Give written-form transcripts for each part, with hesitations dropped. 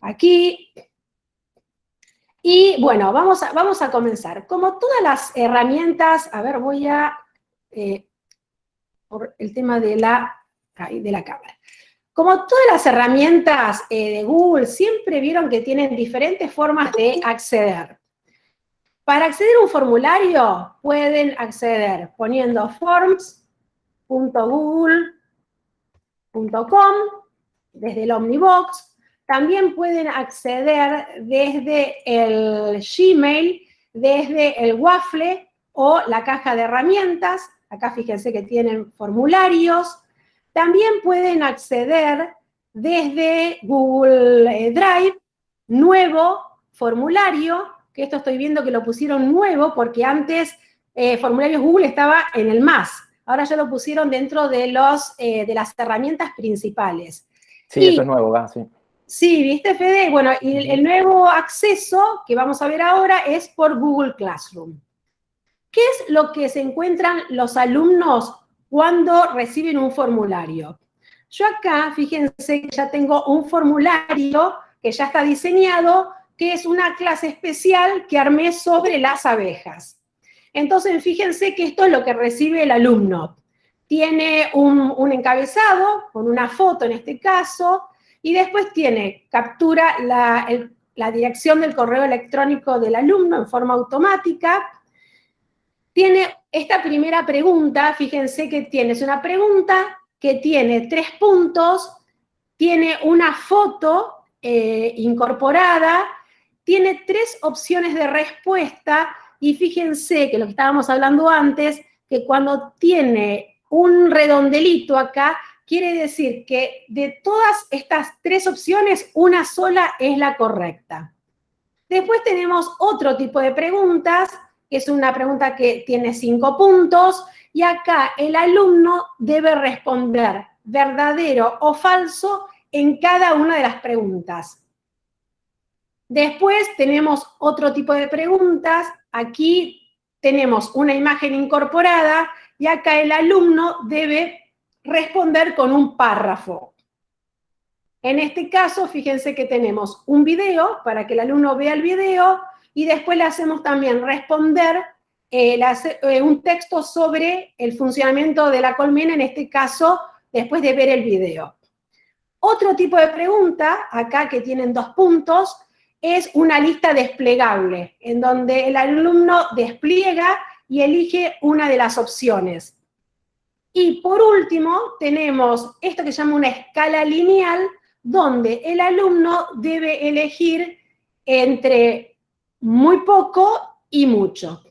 aquí. Y bueno, vamos a comenzar. Como todas las herramientas, a ver, voy a, por el tema de la cámara. Como todas las herramientas de Google, siempre vieron que tienen diferentes formas de acceder. Para acceder a un formulario, pueden acceder poniendo forms.google.com desde el Omnibox. También pueden acceder desde el Gmail, desde el Waffle o la caja de herramientas. Acá fíjense que tienen formularios. También pueden acceder desde Google Drive, nuevo formulario, que esto estoy viendo que lo pusieron nuevo porque antes formularios Google estaba en el más. Ahora ya lo pusieron dentro de las herramientas principales. Sí, eso es nuevo, ¿verdad? Sí. Sí, ¿viste, Fede? Bueno, y el nuevo acceso que vamos a ver ahora es por Google Classroom. ¿Qué es lo que se encuentran los alumnos cuando reciben un formulario? Yo acá, fíjense que ya tengo un formulario que ya está diseñado, que es una clase especial que armé sobre las abejas. Entonces, fíjense que esto es lo que recibe el alumno. Tiene un encabezado, con una foto en este caso, y después captura la dirección del correo electrónico del alumno en forma automática. Tiene esta primera pregunta, fíjense que es una pregunta que tiene 3 puntos, tiene una foto incorporada, tiene 3 opciones de respuesta, y fíjense que lo que estábamos hablando antes, que cuando tiene un redondelito acá, quiere decir que de todas estas 3 opciones, una sola es la correcta. Después tenemos otro tipo de preguntas, que es una pregunta que tiene 5 puntos, y acá el alumno debe responder verdadero o falso en cada una de las preguntas. Después tenemos otro tipo de preguntas, aquí tenemos una imagen incorporada, y acá el alumno debe responder con un párrafo. En este caso, fíjense que tenemos un video para que el alumno vea el video, y después le hacemos también responder un texto sobre el funcionamiento de la colmena, en este caso, después de ver el video. Otro tipo de pregunta, acá que tienen 2 puntos, es una lista desplegable, en donde el alumno despliega y elige una de las opciones. Y por último, tenemos esto que se llama una escala lineal, donde el alumno debe elegir entre muy poco y mucho.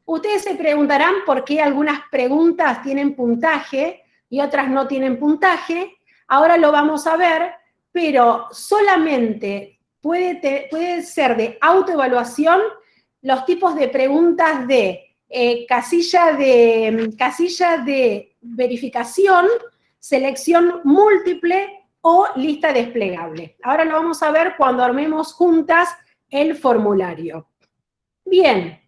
Ustedes se preguntarán por qué algunas preguntas tienen puntaje y otras no tienen puntaje. Ahora lo vamos a ver, pero solamente puede ser de autoevaluación los tipos de preguntas de casilla de verificación, selección múltiple o lista desplegable. Ahora lo vamos a ver cuando armemos juntas el formulario. Bien,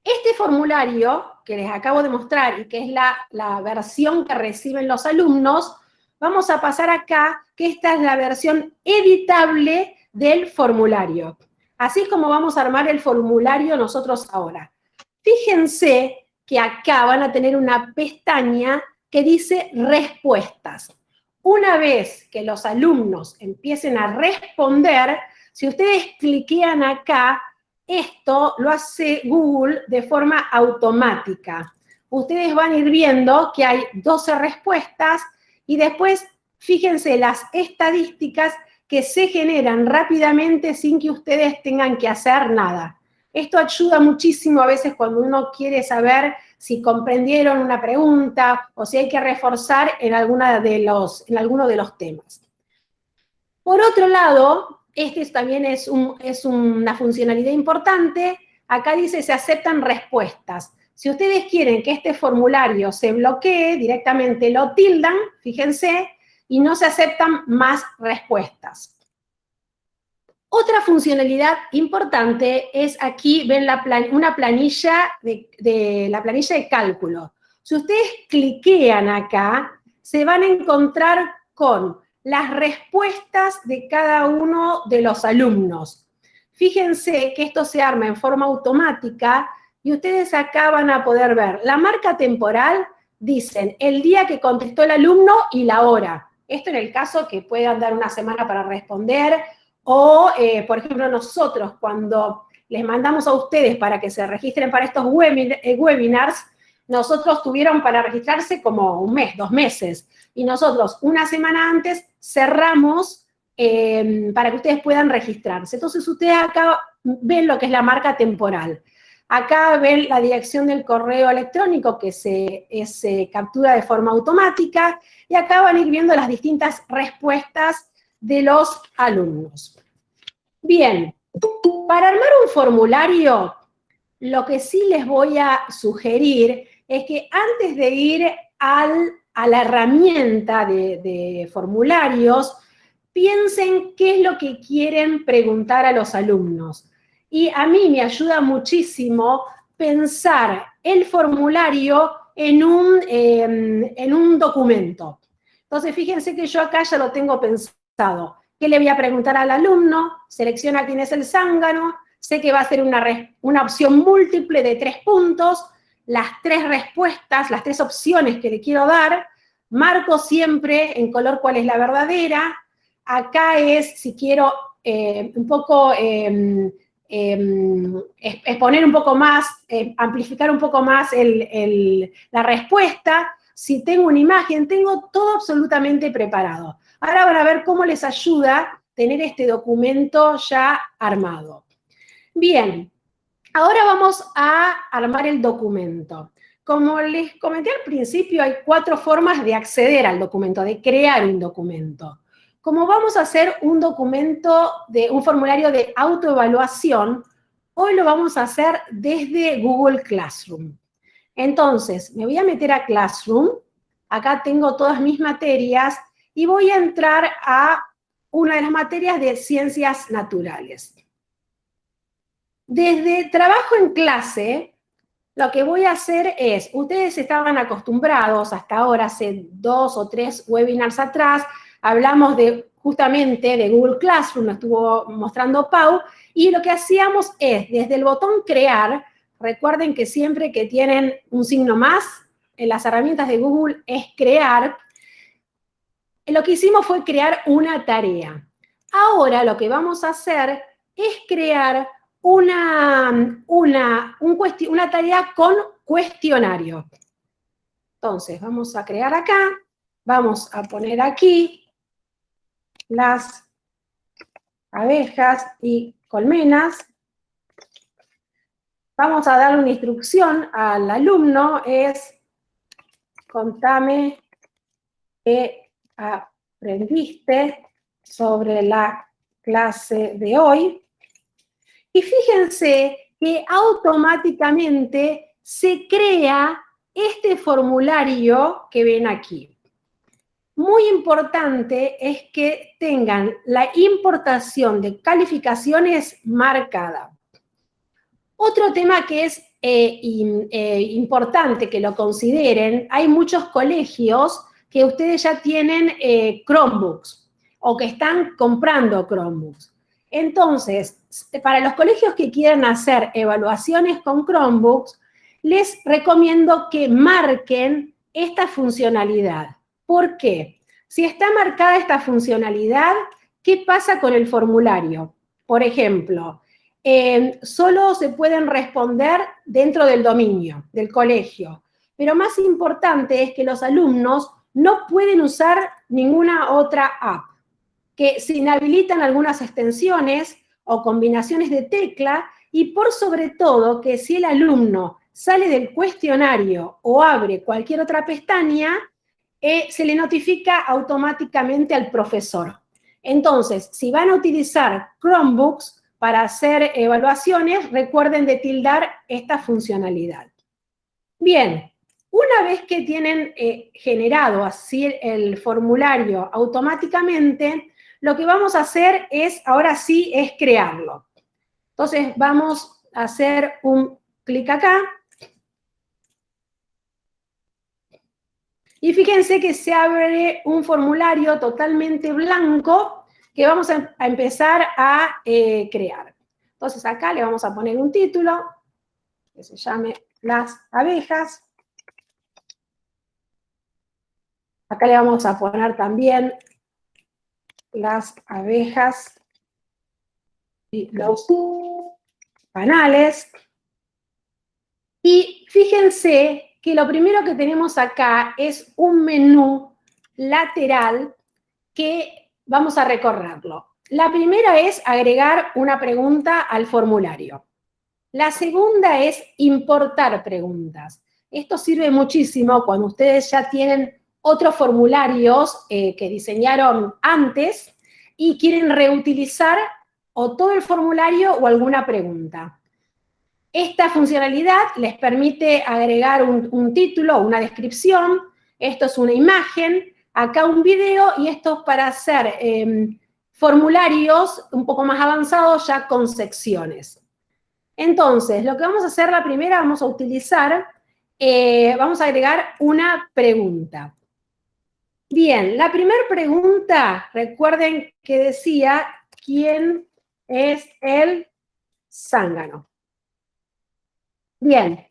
este formulario que les acabo de mostrar y que es la versión que reciben los alumnos, vamos a pasar acá, que esta es la versión editable del formulario. Así es como vamos a armar el formulario nosotros ahora. Fíjense que acá van a tener una pestaña que dice respuestas. Una vez que los alumnos empiecen a responder, si ustedes cliquean acá, esto lo hace Google de forma automática. Ustedes van a ir viendo que hay 12 respuestas y después fíjense las estadísticas que se generan rápidamente sin que ustedes tengan que hacer nada. Esto ayuda muchísimo a veces cuando uno quiere saber si comprendieron una pregunta o si hay que reforzar en alguno de los temas. Por otro lado, este también es una funcionalidad importante. Acá dice se aceptan respuestas. Si ustedes quieren que este formulario se bloquee, directamente lo tildan, fíjense, y no se aceptan más respuestas. Otra funcionalidad importante es aquí, ven una planilla la planilla de cálculo. Si ustedes cliquean acá, se van a encontrar con las respuestas de cada uno de los alumnos. Fíjense que esto se arma en forma automática y ustedes acá van a poder ver la marca temporal, dicen el día que contestó el alumno y la hora. Esto en el caso que puedan dar una semana para responder o, por ejemplo, nosotros cuando les mandamos a ustedes para que se registren para estos webinars, nosotros tuvieron para registrarse como un mes, 2 meses, y nosotros una semana antes cerramos para que ustedes puedan registrarse. Entonces ustedes acá ven lo que es la marca temporal. Acá ven la dirección del correo electrónico que se captura de forma automática, y acá van a ir viendo las distintas respuestas de los alumnos. Bien, para armar un formulario, lo que sí les voy a sugerir es que antes de ir a la herramienta de formularios, piensen qué es lo que quieren preguntar a los alumnos. Y a mí me ayuda muchísimo pensar el formulario en un documento. Entonces, fíjense que yo acá ya lo tengo pensado. ¿Qué le voy a preguntar al alumno? Selecciona quién es el zángano. Sé que va a ser una opción múltiple de 3 puntos. Las 3 respuestas, las 3 opciones que le quiero dar. Marco siempre en color cuál es la verdadera. Acá es, si quiero un poco exponer un poco más, amplificar un poco más la respuesta. Si tengo una imagen, tengo todo absolutamente preparado. Ahora van a ver cómo les ayuda tener este documento ya armado. Bien, ahora vamos a armar el documento. Como les comenté al principio, hay 4 formas de acceder al documento, de crear un documento. Como vamos a hacer un documento, un formulario de autoevaluación, hoy lo vamos a hacer desde Google Classroom. Entonces, me voy a meter a Classroom, acá tengo todas mis materias, y voy a entrar a una de las materias de Ciencias Naturales. Desde trabajo en clase, lo que voy a hacer es, ustedes estaban acostumbrados hasta ahora, hace 2 o 3 webinars atrás, hablamos justamente de Google Classroom, nos estuvo mostrando Pau, y lo que hacíamos es, desde el botón crear, recuerden que siempre que tienen un signo más, en las herramientas de Google es crear, lo que hicimos fue crear una tarea. Ahora lo que vamos a hacer es crear una tarea con cuestionario. Entonces, vamos a crear acá, vamos a poner aquí las abejas y colmenas. Vamos a dar una instrucción al alumno, es contame qué aprendiste sobre la clase de hoy. Y fíjense que automáticamente se crea este formulario que ven aquí. Muy importante es que tengan la importación de calificaciones marcada. Otro tema que es importante que lo consideren, hay muchos colegios que ustedes ya tienen Chromebooks o que están comprando Chromebooks. Entonces, para los colegios que quieran hacer evaluaciones con Chromebooks, les recomiendo que marquen esta funcionalidad. ¿Por qué? Si está marcada esta funcionalidad, ¿qué pasa con el formulario? Por ejemplo, solo se pueden responder dentro del dominio del colegio. Pero más importante es que los alumnos no pueden usar ninguna otra app, que se inhabilitan algunas extensiones o combinaciones de tecla, y por sobre todo que si el alumno sale del cuestionario o abre cualquier otra pestaña, se le notifica automáticamente al profesor. Entonces, si van a utilizar Chromebooks para hacer evaluaciones, recuerden de tildar esta funcionalidad. Bien, una vez que tienen generado así el formulario automáticamente, lo que vamos a hacer es, ahora sí, es crearlo. Entonces vamos a hacer un clic acá. Y fíjense que se abre un formulario totalmente blanco que vamos a empezar a crear. Entonces acá le vamos a poner un título que se llame Las abejas. Acá le vamos a poner también las abejas y los panales. Y fíjense que lo primero que tenemos acá es un menú lateral que vamos a recorrerlo. La primera es agregar una pregunta al formulario. La segunda es importar preguntas. Esto sirve muchísimo cuando ustedes ya tienen otros formularios que diseñaron antes y quieren reutilizar o todo el formulario o alguna pregunta. Esta funcionalidad les permite agregar un título, una descripción, esto es una imagen, acá un video y esto es para hacer formularios un poco más avanzados ya con secciones. Entonces, lo que vamos a hacer la primera, vamos a utilizar, vamos a agregar una pregunta. Bien, la primera pregunta, recuerden que decía, ¿quién es el zángano? Bien,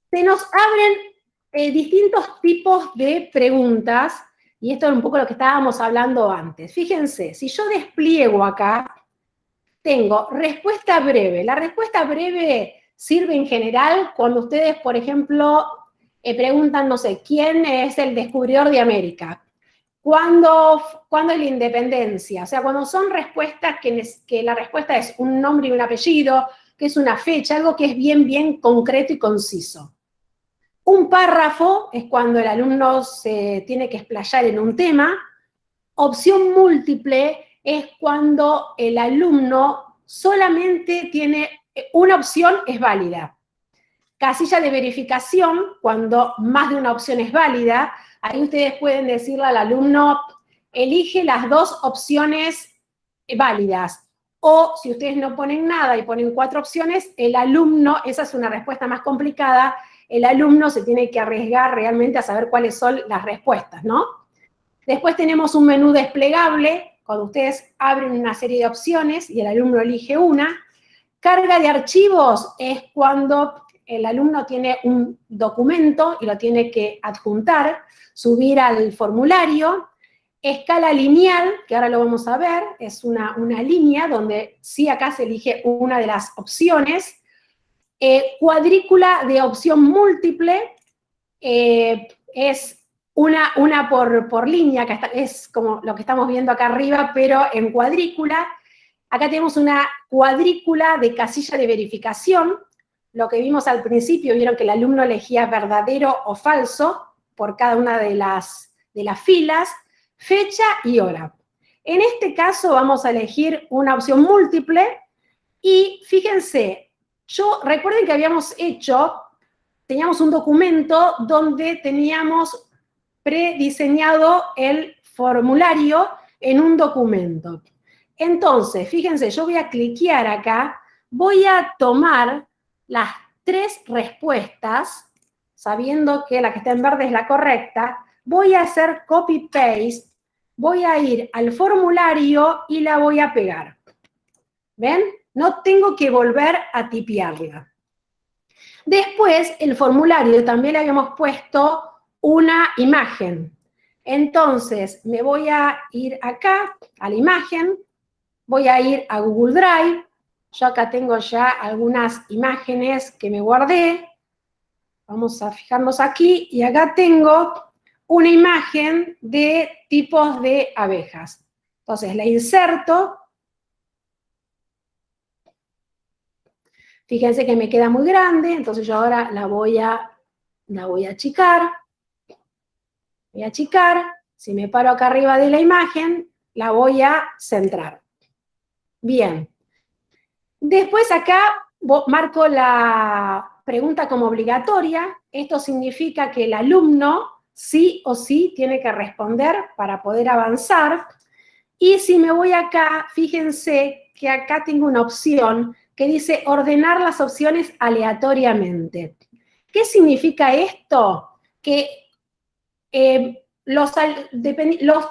se nos abren distintos tipos de preguntas, y esto es un poco lo que estábamos hablando antes. Fíjense, si yo despliego acá, tengo respuesta breve. La respuesta breve sirve en general cuando ustedes, por ejemplo, preguntan, no sé, ¿quién es el descubridor de América? ¿Cuándo es la independencia? O sea, cuando son respuestas que la respuesta es un nombre y un apellido, que es una fecha, algo que es bien concreto y conciso. Un párrafo es cuando el alumno se tiene que explayar en un tema. Opción múltiple es cuando el alumno solamente tiene una opción, es válida. Casilla de verificación, cuando más de una opción es válida, ahí ustedes pueden decirle al alumno, elige las dos opciones válidas. O si ustedes no ponen nada y ponen 4 opciones, el alumno, esa es una respuesta más complicada, el alumno se tiene que arriesgar realmente a saber cuáles son las respuestas, ¿no? Después tenemos un menú desplegable, cuando ustedes abren una serie de opciones y el alumno elige una. Carga de archivos es cuando el alumno tiene un documento y lo tiene que adjuntar, subir al formulario. Escala lineal, que ahora lo vamos a ver, es una línea donde sí acá se elige una de las opciones. Cuadrícula de opción múltiple es una por línea, que es como lo que estamos viendo acá arriba, pero en cuadrícula. Acá tenemos una cuadrícula de casilla de verificación. Lo que vimos al principio, vieron que el alumno elegía verdadero o falso por cada una de las filas, fecha y hora. En este caso vamos a elegir una opción múltiple y fíjense, recuerden que teníamos un documento donde teníamos prediseñado el formulario en un documento. Entonces, fíjense, yo voy a cliquear acá, voy a tomar las 3 respuestas, sabiendo que la que está en verde es la correcta, voy a hacer copy-paste, voy a ir al formulario y la voy a pegar. ¿Ven? No tengo que volver a tipearla. Después, el formulario también le habíamos puesto una imagen. Entonces, me voy a ir acá, a la imagen, voy a ir a Google Drive. Yo acá tengo ya algunas imágenes que me guardé. Vamos a fijarnos aquí, y acá tengo una imagen de tipos de abejas. Entonces, la inserto. Fíjense que me queda muy grande, entonces yo ahora la voy a achicar. Voy a achicar. Si me paro acá arriba de la imagen, la voy a centrar. Bien. Después acá marco la pregunta como obligatoria. Esto significa que el alumno sí o sí tiene que responder para poder avanzar. Y si me voy acá, fíjense que acá tengo una opción que dice ordenar las opciones aleatoriamente. ¿Qué significa esto? Que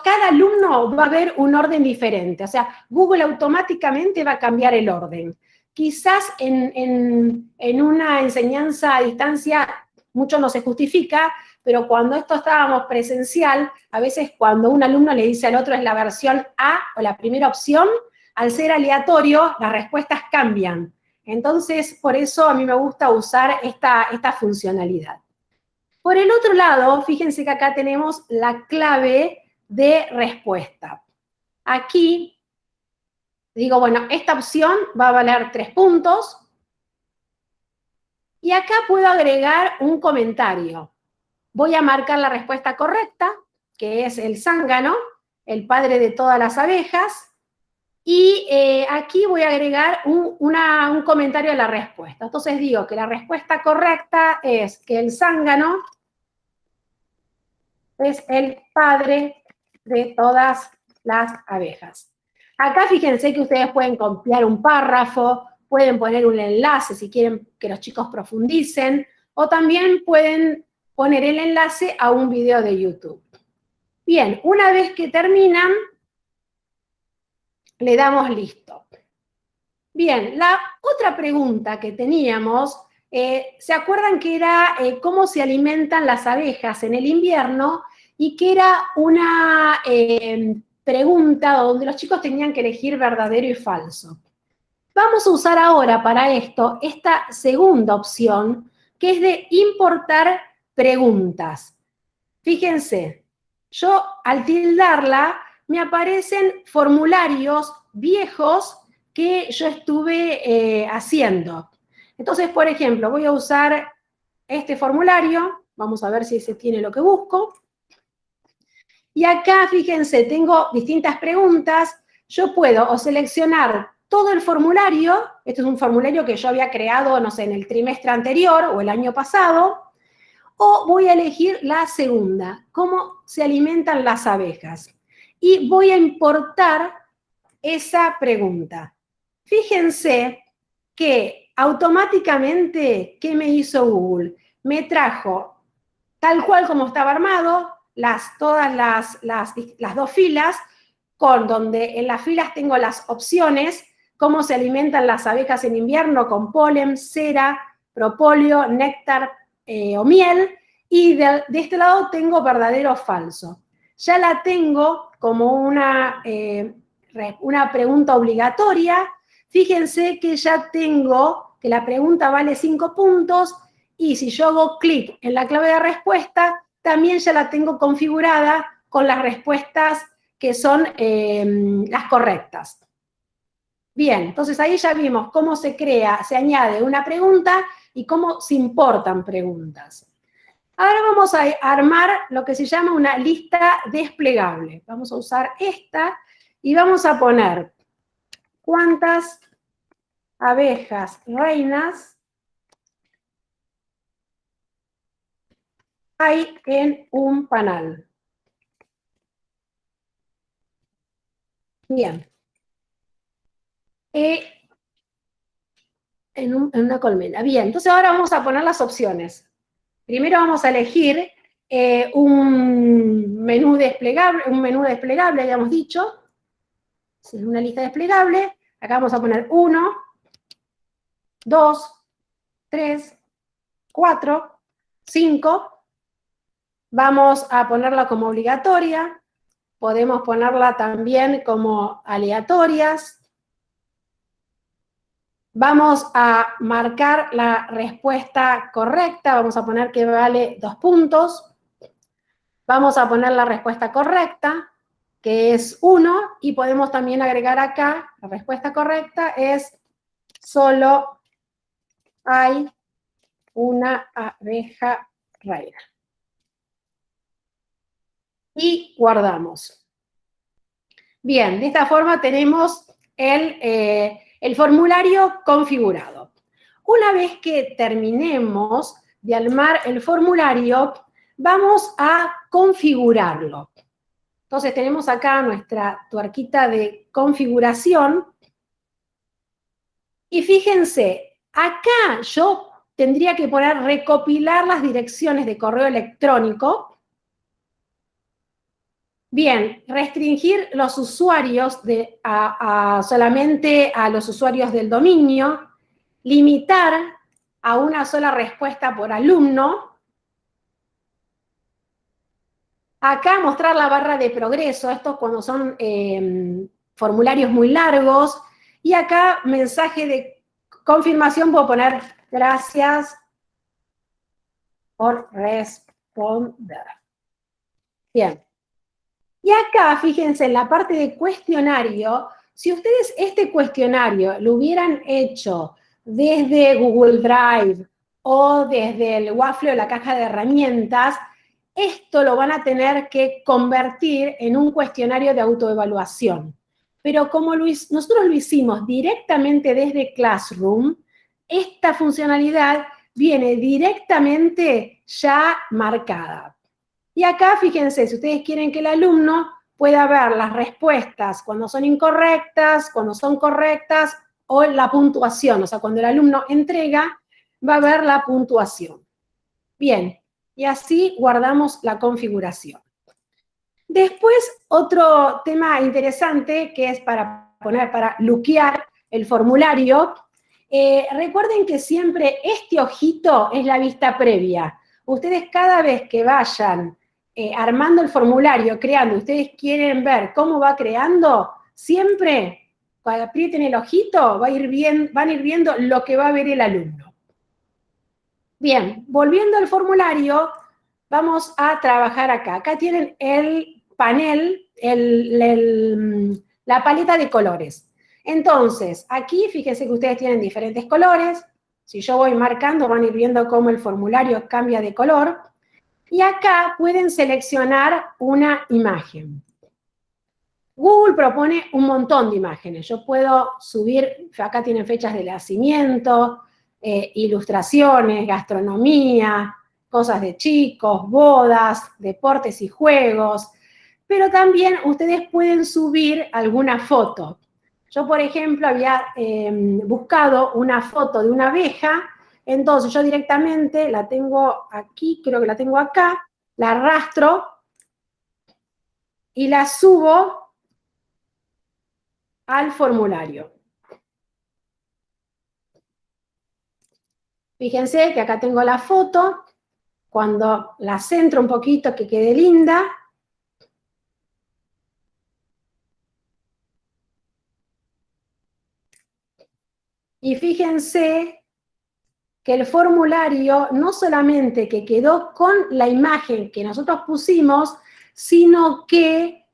cada alumno va a ver un orden diferente. O sea, Google automáticamente va a cambiar el orden. Quizás en una enseñanza a distancia mucho no se justifica, pero cuando esto estábamos presencial, a veces cuando un alumno le dice al otro es la versión A o la primera opción, al ser aleatorio, las respuestas cambian. Entonces, por eso a mí me gusta usar esta funcionalidad. Por el otro lado, fíjense que acá tenemos la clave de respuesta. Aquí digo, bueno, esta opción va a valer 3 puntos. Y acá puedo agregar un comentario. Voy a marcar la respuesta correcta, que es el zángano, el padre de todas las abejas. Y aquí voy a agregar un comentario a la respuesta. Entonces digo que la respuesta correcta es que el zángano es el padre de todas las abejas. Acá fíjense que ustedes pueden copiar un párrafo, pueden poner un enlace si quieren que los chicos profundicen, o también pueden poner el enlace a un video de YouTube. Bien, una vez que terminan, le damos listo. Bien, la otra pregunta que teníamos, ¿se acuerdan que era cómo se alimentan las abejas en el invierno? Y que era una pregunta donde los chicos tenían que elegir verdadero y falso. Vamos a usar ahora para esto esta segunda opción, que es de importar preguntas. Fíjense, yo al tildarla me aparecen formularios viejos que yo estuve haciendo. Entonces, por ejemplo, voy a usar este formulario, vamos a ver si ese tiene lo que busco. Y acá, fíjense, tengo distintas preguntas. Yo puedo o seleccionar todo el formulario, este es un formulario que yo había creado, no sé, en el trimestre anterior o el año pasado, o voy a elegir la segunda, cómo se alimentan las abejas. Y voy a importar esa pregunta. Fíjense que automáticamente, ¿qué me hizo Google? Me trajo, tal cual como estaba armado, todas las dos filas, con donde en las filas tengo las opciones, cómo se alimentan las abejas en invierno, con polen, cera, propóleo, néctar o miel, y de este lado tengo verdadero o falso. Ya la tengo como una pregunta obligatoria. Fíjense que ya tengo que la pregunta vale 5 puntos, y si yo hago clic en la clave de respuesta, también ya la tengo configurada con las respuestas que son las correctas. Bien, entonces ahí ya vimos cómo se añade una pregunta y cómo se importan preguntas. Ahora vamos a armar lo que se llama una lista desplegable. Vamos a usar esta y vamos a poner cuántas abejas reinas hay en un panal. Bien. En una colmena. Bien, entonces ahora vamos a poner las opciones. Primero vamos a elegir un menú desplegable, habíamos dicho. Es una lista desplegable. Acá vamos a poner 1, 2, 3, 4, 5. Vamos a ponerla como obligatoria. Podemos ponerla también como aleatorias. Vamos a marcar la respuesta correcta. Vamos a poner que vale 2 puntos. Vamos a poner la respuesta correcta, que es 1, y podemos también agregar acá, la respuesta correcta es solo hay una abeja reina. Y guardamos. Bien, de esta forma tenemos el formulario configurado. Una vez que terminemos de armar el formulario, vamos a configurarlo. Entonces tenemos acá nuestra tuerquita de configuración. Y fíjense, acá yo tendría que poner recopilar las direcciones de correo electrónico. Bien, restringir los usuarios solamente a los usuarios del dominio, limitar a una sola respuesta por alumno. Acá mostrar la barra de progreso, esto cuando son formularios muy largos, y acá mensaje de confirmación, puedo poner gracias por responder. Bien. Y acá, fíjense, en la parte de cuestionario, si ustedes este cuestionario lo hubieran hecho desde Google Drive o desde el Waffle o la caja de herramientas, esto lo van a tener que convertir en un cuestionario de autoevaluación. Pero como nosotros lo hicimos directamente desde Classroom, esta funcionalidad viene directamente ya marcada. Y acá, fíjense, si ustedes quieren que el alumno pueda ver las respuestas cuando son incorrectas, cuando son correctas, o la puntuación, o sea, cuando el alumno entrega, va a ver la puntuación. Bien, y así guardamos la configuración. Después, otro tema interesante que es para luquear el formulario. Recuerden que siempre este ojito es la vista previa. Ustedes cada vez que vayan armando el formulario, creando, ustedes quieren ver cómo va creando, siempre cuando aprieten el ojito van a ir viendo lo que va a ver el alumno. Bien, volviendo al formulario, vamos a trabajar acá. Acá tienen el panel, la paleta de colores. Entonces, aquí fíjense que ustedes tienen diferentes colores. Si yo voy marcando, van a ir viendo cómo el formulario cambia de color. Y acá pueden seleccionar una imagen. Google propone un montón de imágenes. Yo puedo subir, acá tienen fechas de nacimiento, ilustraciones, gastronomía, cosas de chicos, bodas, deportes y juegos, pero también ustedes pueden subir alguna foto. Yo, por ejemplo, había buscado una foto de una abeja, entonces yo directamente la tengo aquí, creo que la tengo acá, la arrastro y la subo al formulario. Fíjense que acá tengo la foto, cuando la centro un poquito que quede linda, y fíjense que el formulario no solamente que quedó con la imagen que nosotros pusimos, sino que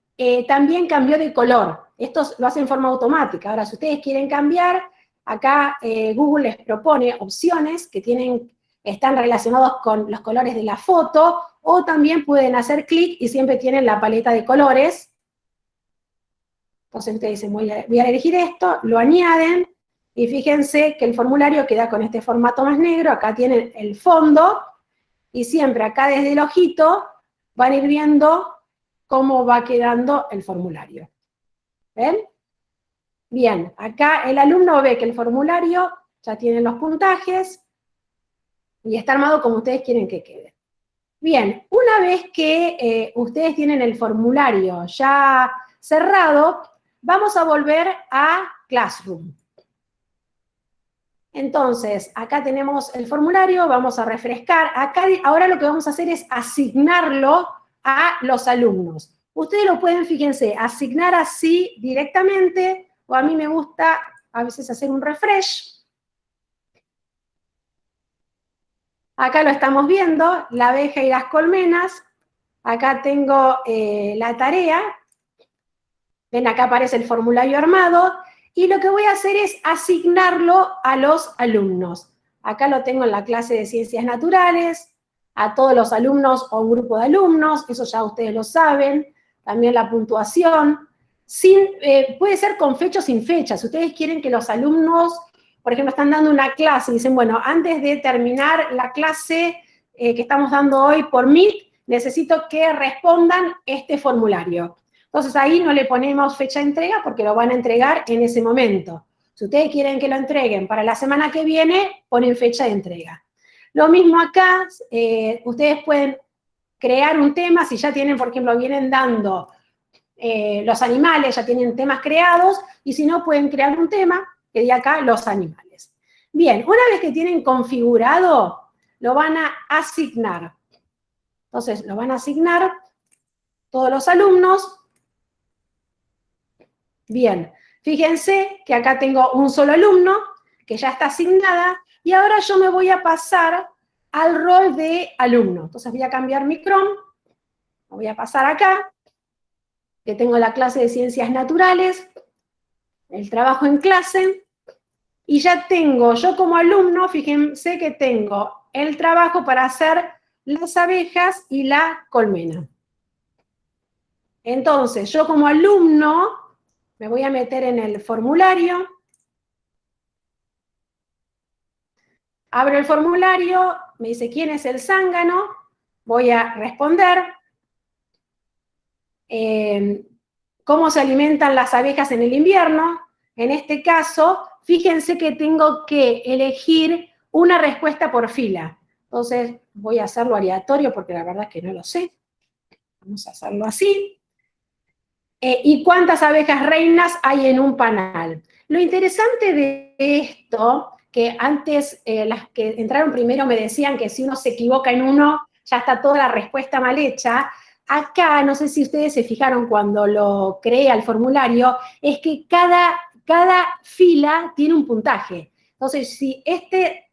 también cambió de color. Esto lo hace en forma automática. Ahora, si ustedes quieren cambiar, acá Google les propone opciones que están relacionados con los colores de la foto, o también pueden hacer clic y siempre tienen la paleta de colores. Entonces ustedes dicen, voy a elegir esto, lo añaden, y fíjense que el formulario queda con este formato más negro. Acá tienen el fondo, y siempre acá desde el ojito van a ir viendo cómo va quedando el formulario. ¿Ven? Bien, acá el alumno ve que el formulario ya tiene los puntajes y está armado como ustedes quieren que quede. Bien, una vez que ustedes tienen el formulario ya cerrado, vamos a volver a Classroom. Entonces, acá tenemos el formulario, vamos a refrescar. Acá ahora lo que vamos a hacer es asignarlo a los alumnos. Ustedes lo pueden, fíjense, asignar así directamente, o a mí me gusta a veces hacer un refresh. Acá lo estamos viendo, la abeja y las colmenas. Acá tengo la tarea. Ven, acá aparece el formulario armado. Y lo que voy a hacer es asignarlo a los alumnos. Acá lo tengo en la clase de Ciencias Naturales, a todos los alumnos o un grupo de alumnos, eso ya ustedes lo saben. También la puntuación. Puede ser con fecha o sin fecha. Si ustedes quieren que los alumnos, por ejemplo, están dando una clase y dicen, bueno, antes de terminar la clase que estamos dando hoy por Meet, necesito que respondan este formulario. Entonces ahí no le ponemos fecha de entrega porque lo van a entregar en ese momento. Si ustedes quieren que lo entreguen para la semana que viene, ponen fecha de entrega. Lo mismo acá, ustedes pueden crear un tema, si ya tienen, por ejemplo, vienen dando los animales ya tienen temas creados, y si no pueden crear un tema que diga acá los animales. Bien, una vez que tienen configurado, lo van a asignar. Entonces, lo van a asignar todos los alumnos. Bien, fíjense que acá tengo un solo alumno, que ya está asignada, y ahora yo me voy a pasar al rol de alumno. Entonces voy a cambiar mi Chrome, voy a pasar acá, que tengo la clase de Ciencias Naturales, el trabajo en clase, y ya tengo, yo como alumno, fíjense que tengo el trabajo para hacer las abejas y la colmena. Entonces, yo como alumno me voy a meter en el formulario, abro el formulario, me dice quién es el zángano, voy a responder, cómo se alimentan las abejas en el invierno. En este caso, fíjense que tengo que elegir una respuesta por fila. Entonces, voy a hacerlo aleatorio porque la verdad es que no lo sé. Vamos a hacerlo así. ¿Y cuántas abejas reinas hay en un panal? Lo interesante de esto, que antes las que entraron primero me decían que si uno se equivoca en uno, ya está toda la respuesta mal hecha. Acá, no sé si ustedes se fijaron cuando lo creé al formulario, es que cada fila tiene un puntaje. Entonces, si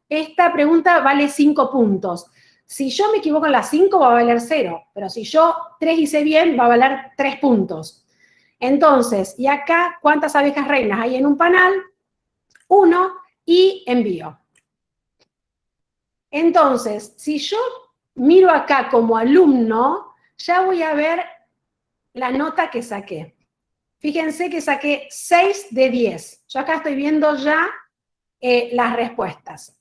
esta pregunta vale 5 puntos. Si yo me equivoco en las 5, va a valer 0. Pero si yo 3 hice bien, va a valer 3 puntos. Entonces, y acá, ¿cuántas abejas reinas hay en un panal? 1, y envío. Entonces, si yo miro acá como alumno, ya voy a ver la nota que saqué. Fíjense que saqué 6 de 10. Yo acá estoy viendo ya las respuestas.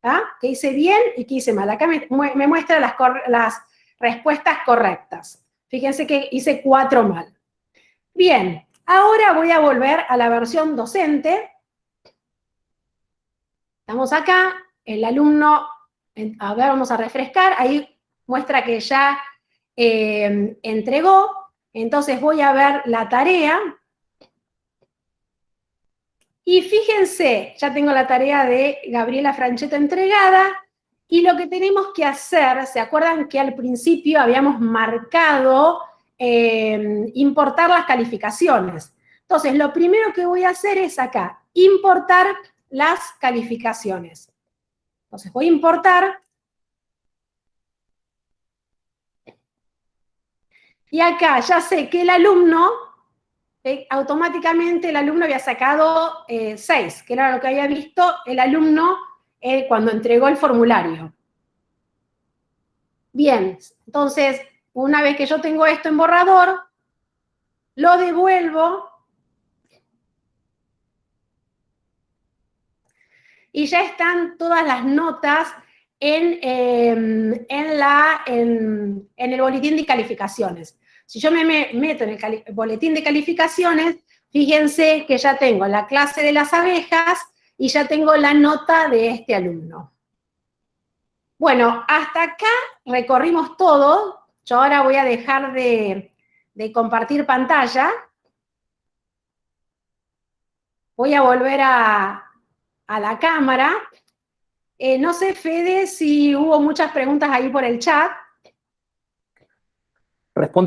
¿Ah? Que hice bien y que hice mal. Acá me muestra las respuestas correctas. Fíjense que hice 4 mal. Bien, ahora voy a volver a la versión docente. Estamos acá, el alumno, a ver, vamos a refrescar, ahí muestra que ya entregó. Entonces voy a ver la tarea. Y fíjense, ya tengo la tarea de Gabriela Franchetto entregada, y lo que tenemos que hacer, ¿se acuerdan que al principio habíamos marcado importar las calificaciones? Entonces, lo primero que voy a hacer es acá, importar las calificaciones. Entonces, voy a importar. Y acá ya sé que el alumno, automáticamente el alumno había sacado 6, que era lo que había visto el alumno cuando entregó el formulario. Bien, entonces, una vez que yo tengo esto en borrador, lo devuelvo y ya están todas las notas en el boletín de calificaciones. Si yo me meto en el boletín de calificaciones, fíjense que ya tengo la clase de las abejas y ya tengo la nota de este alumno. Bueno, hasta acá recorrimos todo. Yo ahora voy a dejar de compartir pantalla. Voy a volver a la cámara. No sé, Fede, si hubo muchas preguntas ahí por el chat. Respondí